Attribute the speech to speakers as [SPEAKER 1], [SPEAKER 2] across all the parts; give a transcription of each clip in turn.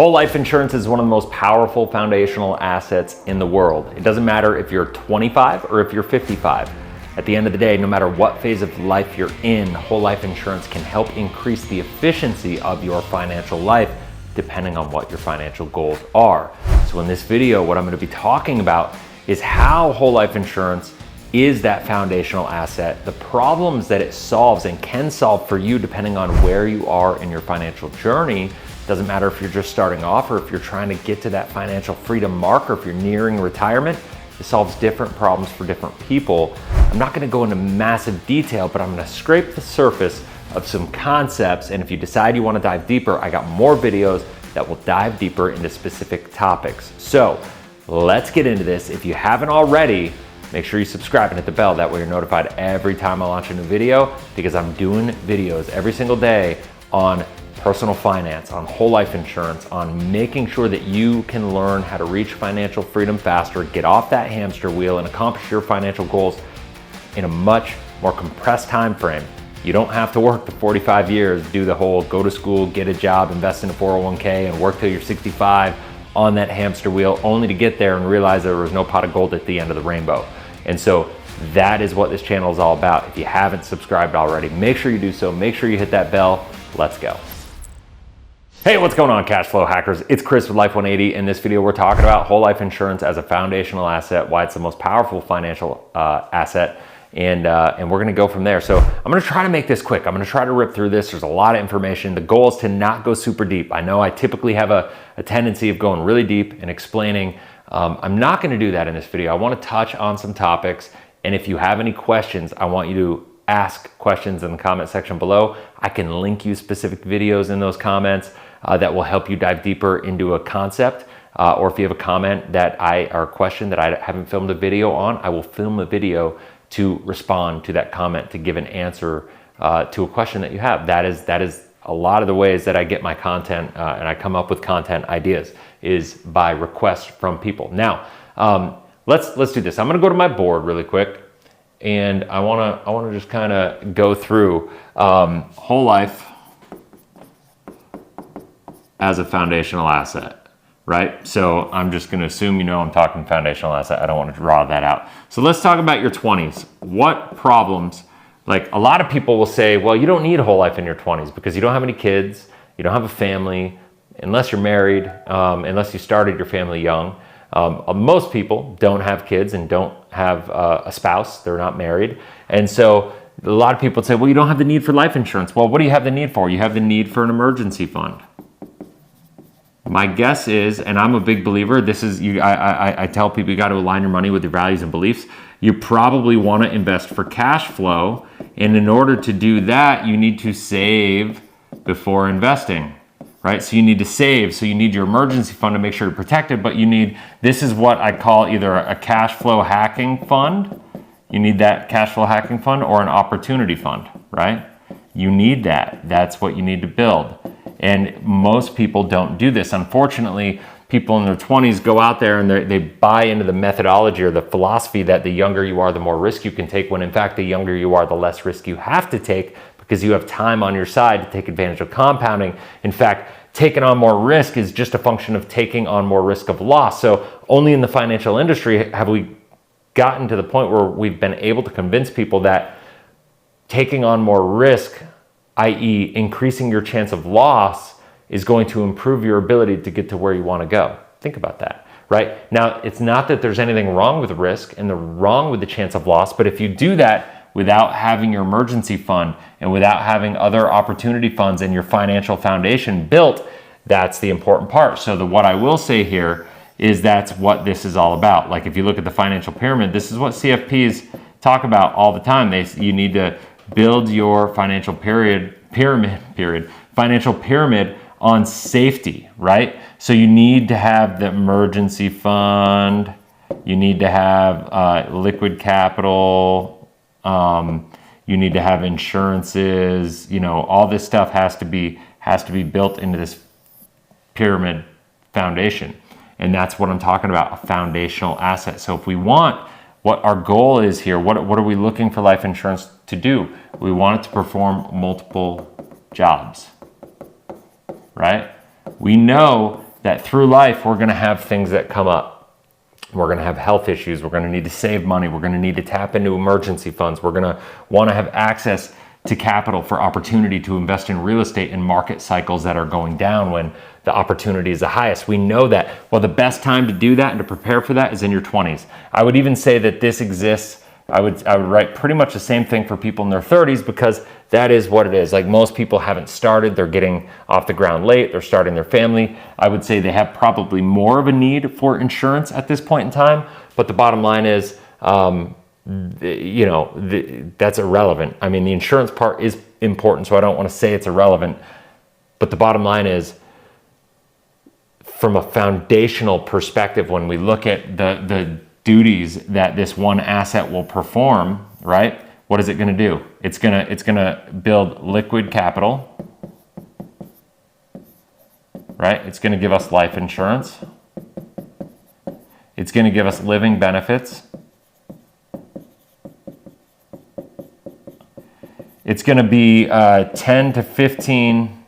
[SPEAKER 1] Whole life insurance is one of the most powerful foundational assets in the world. It doesn't matter if you're 25 or if you're 55. At the end of the day, no matter what phase of life you're in, whole life insurance can help increase the efficiency of your financial life depending on what your financial goals are. So in this video, what I'm going to be talking about is how whole life insurance is that foundational asset, the problems that it solves and can solve for you depending on where you are in your financial journey. Doesn't matter if you're just starting off or if you're trying to get to that financial freedom mark or if you're nearing retirement. It solves different problems for different people. I'm not going to go into massive detail, but I'm going to scrape the surface of some concepts. And if you decide you want to dive deeper, I got more videos that will dive deeper into specific topics. So let's get into this. If you haven't already, make sure you subscribe and hit the bell. That way you're notified every time I launch a new video, because I'm doing videos every single day on personal finance, on whole life insurance, on making sure that you can learn how to reach financial freedom faster, get off that hamster wheel and accomplish your financial goals in a much more compressed time frame. You don't have to work the 45 years, do the whole go to school, get a job, invest in a 401k and work till you're 65 on that hamster wheel, only to get there and realize there was no pot of gold at the end of the rainbow. And so that is what this channel is all about. If you haven't subscribed already, make sure you do so. Make sure you hit that bell. Let's go. Hey, what's going on, Cashflow hackers? It's Chris with Life 180. In this video, we're talking about whole life insurance as a foundational asset, why it's the most powerful financial asset, and we're gonna go from there. So I'm gonna try to make this quick. I'm gonna try to rip through this. There's a lot of information. The goal is to not go super deep. I know I typically have a tendency of going really deep and explaining. I'm not gonna do that in this video. I wanna touch on some topics, and if you have any questions, I want you to ask questions in the comment section below. I can link you specific videos in those comments that will help you dive deeper into a concept, or if you have a comment or a question that I haven't filmed a video on, I will film a video to respond to that comment to give an answer to a question that you have. That is a lot of the ways that I get my content and I come up with content ideas is by request from people. Now, let's do this. I'm gonna go to my board really quick, and I wanna just kind of go through whole life as a foundational asset, right? So I'm just gonna assume I'm talking foundational asset. I don't wanna draw that out. So let's talk about your 20s. What problems, like a lot of people will say, well, you don't need a whole life in your 20s because you don't have any kids, you don't have a family, unless you're married, unless you started your family young. Most people don't have kids and don't have a spouse, they're not married. And so a lot of people say, well, you don't have the need for life insurance. Well, what do you have the need for? You have the need for an emergency fund. My guess is, and I'm a big believer, this is, I tell people you got to align your money with your values and beliefs. You probably want to invest for cash flow. And in order to do that, you need to save before investing, right? So you need to save. So you need your emergency fund to make sure you're protected, but you need, this is what I call either a cash flow hacking fund. You need that cash flow hacking fund, or an opportunity fund, right? You need that. That's what you need to build. And most people don't do this. Unfortunately, people in their 20s go out there and they buy into the methodology or the philosophy that the younger you are, the more risk you can take, when in fact, the younger you are, the less risk you have to take, because you have time on your side to take advantage of compounding. In fact, taking on more risk is just a function of taking on more risk of loss. So only in the financial industry have we gotten to the point where we've been able to convince people that taking on more risk, i.e. increasing your chance of loss, is going to improve your ability to get to where you want to go. Think about that, right? Now, it's not that there's anything wrong with risk and wrong with the chance of loss, but if you do that without having your emergency fund and without having other opportunity funds and your financial foundation built, that's the important part. So what I will say here is that's what this is all about. Like if you look at the financial pyramid, this is what CFPs talk about all the time. You need to build your financial financial pyramid on safety, right? So you need to have the emergency fund, you need to have liquid capital, you need to have insurances, all this stuff has to be built into this pyramid foundation. And that's what I'm talking about, a foundational asset. So if we want, what our goal is here, what are we looking for life insurance to do? We want it to perform multiple jobs, right? We know that through life, we're going to have things that come up. We're going to have health issues. We're going to need to save money. We're going to need to tap into emergency funds. We're going to want to have access to capital for opportunity to invest in real estate in market cycles that are going down when the opportunity is the highest. We know that. Well, the best time to do that and to prepare for that is in your 20s. I would even say that this exists. I would write pretty much the same thing for people in their 30s, because that is what it is. Like, most people haven't started, they're getting off the ground late, they're starting their family. I would say they have probably more of a need for insurance at this point in time, but the bottom line is, that's irrelevant. I mean, the insurance part is important, so I don't want to say it's irrelevant, but the bottom line is, from a foundational perspective, when we look at the duties that this one asset will perform, right? What is it going to do? It's going to build liquid capital, right? It's going to give us life insurance. It's going to give us living benefits. It's going to be 10 to 15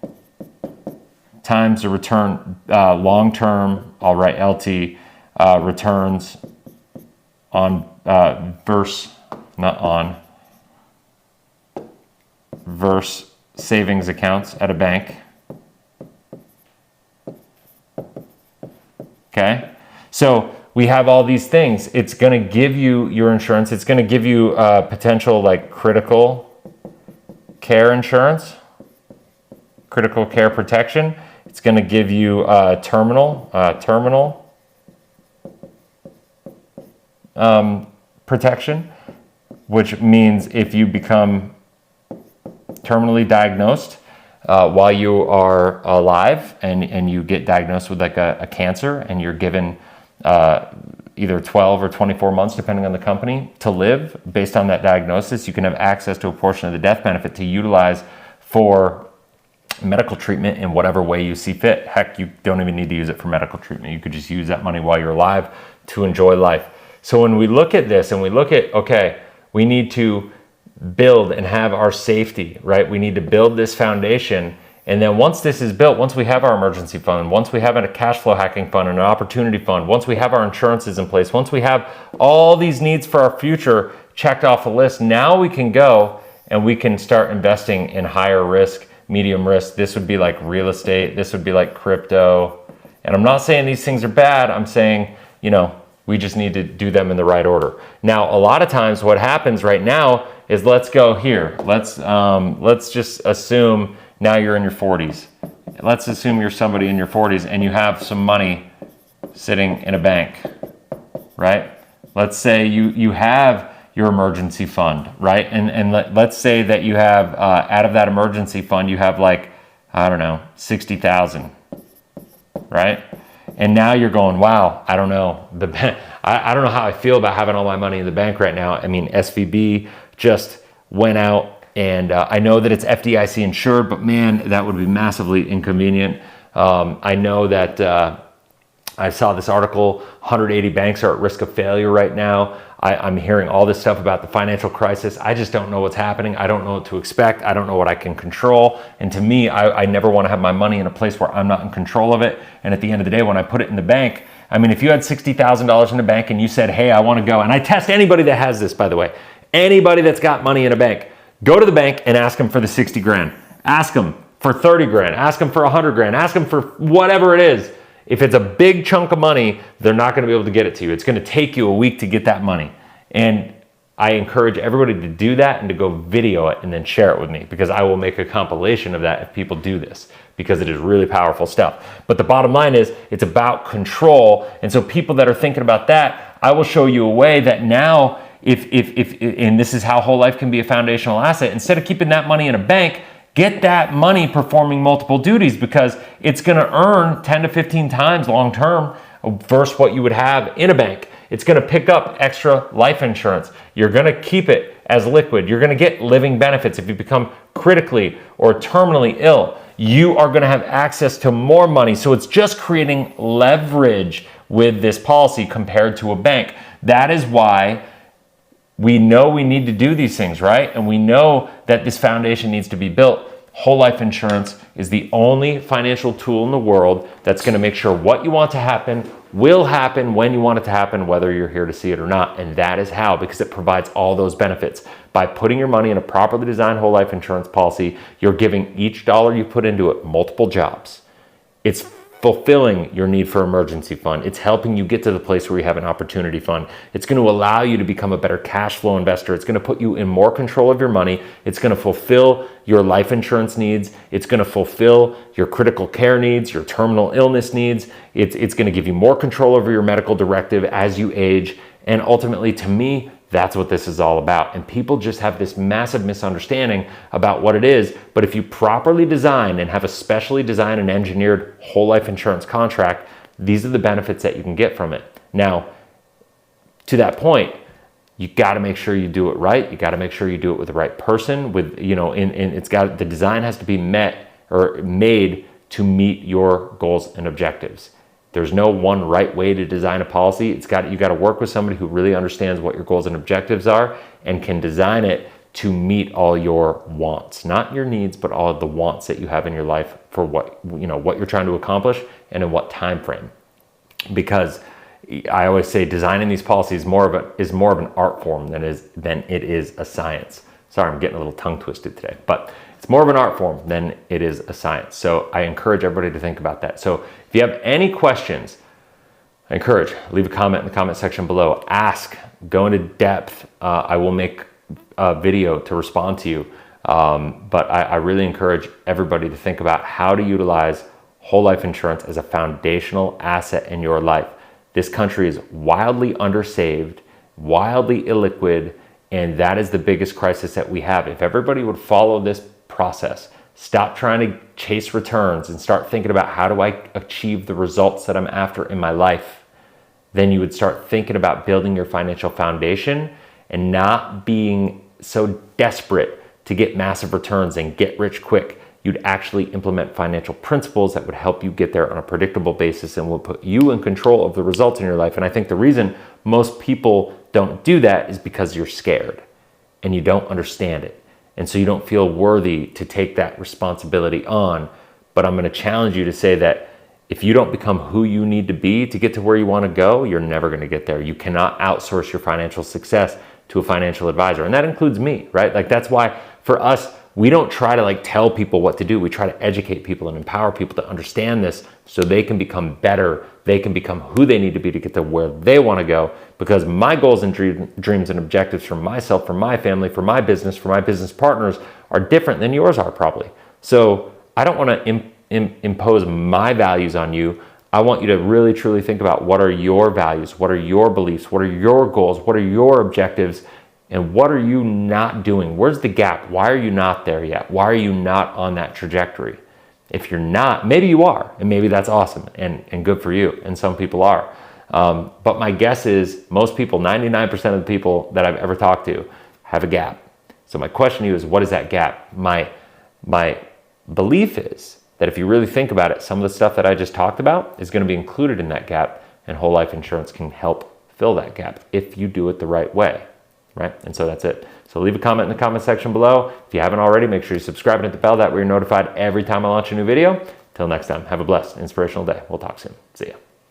[SPEAKER 1] times the return, long-term, I'll write LT, returns on versus savings accounts at a bank. Okay, so we have all these things. It's going to give you your insurance. It's going to give you potential like critical care insurance, critical care protection. It's going to give you terminal protection, which means if you become terminally diagnosed while you are alive and you get diagnosed with like a cancer, and you're given either 12 or 24 months, depending on the company, to live based on that diagnosis, you can have access to a portion of the death benefit to utilize for medical treatment in whatever way you see fit. Heck, you don't even need to use it for medical treatment. You could just use that money while you're alive to enjoy life. So when we look at this and we look at, okay, we need to build and have our safety, right? We need to build this foundation. And then once this is built, once we have our emergency fund, once we have a cash flow hacking fund and an opportunity fund, once we have our insurances in place, once we have all these needs for our future checked off a list, now we can go and we can start investing in higher risk, medium risk. This would be like real estate. This would be like crypto. And I'm not saying these things are bad. I'm saying, we just need to do them in the right order. Now, a lot of times what happens right now is, let's go here. Let's just assume now you're in your 40s. Let's assume you're somebody in your 40s and you have some money sitting in a bank, right? Let's say you have your emergency fund, right? And let's say that you have, out of that emergency fund, you have like, I don't know, 60,000, right? And now you're going, wow, I don't know. I don't know how I feel about having all my money in the bank right now. I mean, SVB just went out, and I know that it's FDIC insured, but man, that would be massively inconvenient. I know that I saw this article, 180 banks are at risk of failure right now. I'm hearing all this stuff about the financial crisis. I just don't know what's happening. I don't know what to expect. I don't know what I can control. And to me, I never want to have my money in a place where I'm not in control of it. And at the end of the day, when I put it in the bank, I mean, if you had $60,000 in the bank and you said, hey, I want to go, and I test anybody that has this, by the way, anybody that's got money in a bank, go to the bank and ask them for the 60 grand. Ask them for 30 grand. Ask them for 100 grand. Ask them for whatever it is. If it's a big chunk of money, they're not going to be able to get it to you. It's going to take you a week to get that money. And I encourage everybody to do that and to go video it and then share it with me, because I will make a compilation of that if people do this, because it is really powerful stuff. But the bottom line is, it's about control. And so people that are thinking about that, I will show you a way that now, if and this is how whole life can be a foundational asset, instead of keeping that money in a bank, get that money performing multiple duties, because it's going to earn 10 to 15 times long term versus what you would have in a bank. It's going to pick up extra life insurance. You're going to keep it as liquid. You're going to get living benefits. If you become critically or terminally ill, you are going to have access to more money. So it's just creating leverage with this policy compared to a bank. That is why we know we need to do these things, right? And we know that this foundation needs to be built. Whole life insurance is the only financial tool in the world that's going to make sure what you want to happen will happen when you want it to happen, whether you're here to see it or not. And that is how, because it provides all those benefits. By putting your money in a properly designed whole life insurance policy, you're giving each dollar you put into it multiple jobs. It's fulfilling your need for emergency fund. It's helping you get to the place where you have an opportunity fund. It's going to allow you to become a better cash flow investor. It's going to put you in more control of your money. It's going to fulfill your life insurance needs. It's going to fulfill your critical care needs, your terminal illness needs. It's going to give you more control over your medical directive as you age. And ultimately, to me, that's what this is all about. And people just have this massive misunderstanding about what it is. But if you properly design and have a specially designed and engineered whole life insurance contract, these are the benefits that you can get from it. Now, to that point, you got to make sure you do it right. You got to make sure you do it with the right person. With, you know, the design has to be met or made to meet your goals and objectives. There's no one right way to design a policy. You got to work with somebody who really understands what your goals and objectives are and can design it to meet all your wants, not your needs, but all of the wants that you have in your life for what you're trying to accomplish and in what time frame. Because I always say designing these policies is more of an art form than it is a science. Sorry, I'm getting a little tongue twisted today, but it's more of an art form than it is a science. So I encourage everybody to think about that. So if you have any questions, I encourage, leave a comment in the comment section below. Ask, go into depth. I will make a video to respond to you. But I really encourage everybody to think about how to utilize whole life insurance as a foundational asset in your life. This country is wildly undersaved, wildly illiquid, and that is the biggest crisis that we have. If everybody would follow this process, stop trying to chase returns and start thinking about how do I achieve the results that I'm after in my life, then you would start thinking about building your financial foundation and not being so desperate to get massive returns and get rich quick. You'd actually implement financial principles that would help you get there on a predictable basis and will put you in control of the results in your life. And I think the reason most people don't do that is because you're scared and you don't understand it. And so you don't feel worthy to take that responsibility on. But I'm going to challenge you to say that if you don't become who you need to be to get to where you want to go, you're never going to get there. You cannot outsource your financial success to a financial advisor. And that includes me, right? Like that's why for us, we don't try to tell people what to do. We try to educate people and empower people to understand this so they can become better. They can become who they need to be to get to where they want to go. Because my goals and dreams and objectives for myself, for my family, for my business partners are different than yours are probably. So I don't want to impose my values on you. I want you to really truly think about what are your values, what are your beliefs, what are your goals, what are your objectives, and what are you not doing? Where's the gap? Why are you not there yet? Why are you not on that trajectory? If you're not, maybe you are, and maybe that's awesome and good for you, and some people are. But my guess is most people, 99% of the people that I've ever talked to have a gap. So my question to you is, what is that gap? My belief is that if you really think about it, some of the stuff that I just talked about is going to be included in that gap, and whole life insurance can help fill that gap if you do it the right way. Right? And so that's it. So leave a comment in the comment section below. If you haven't already, make sure you subscribe and hit the bell. That way you're notified every time I launch a new video. Till next time, have a blessed, inspirational day. We'll talk soon. See ya.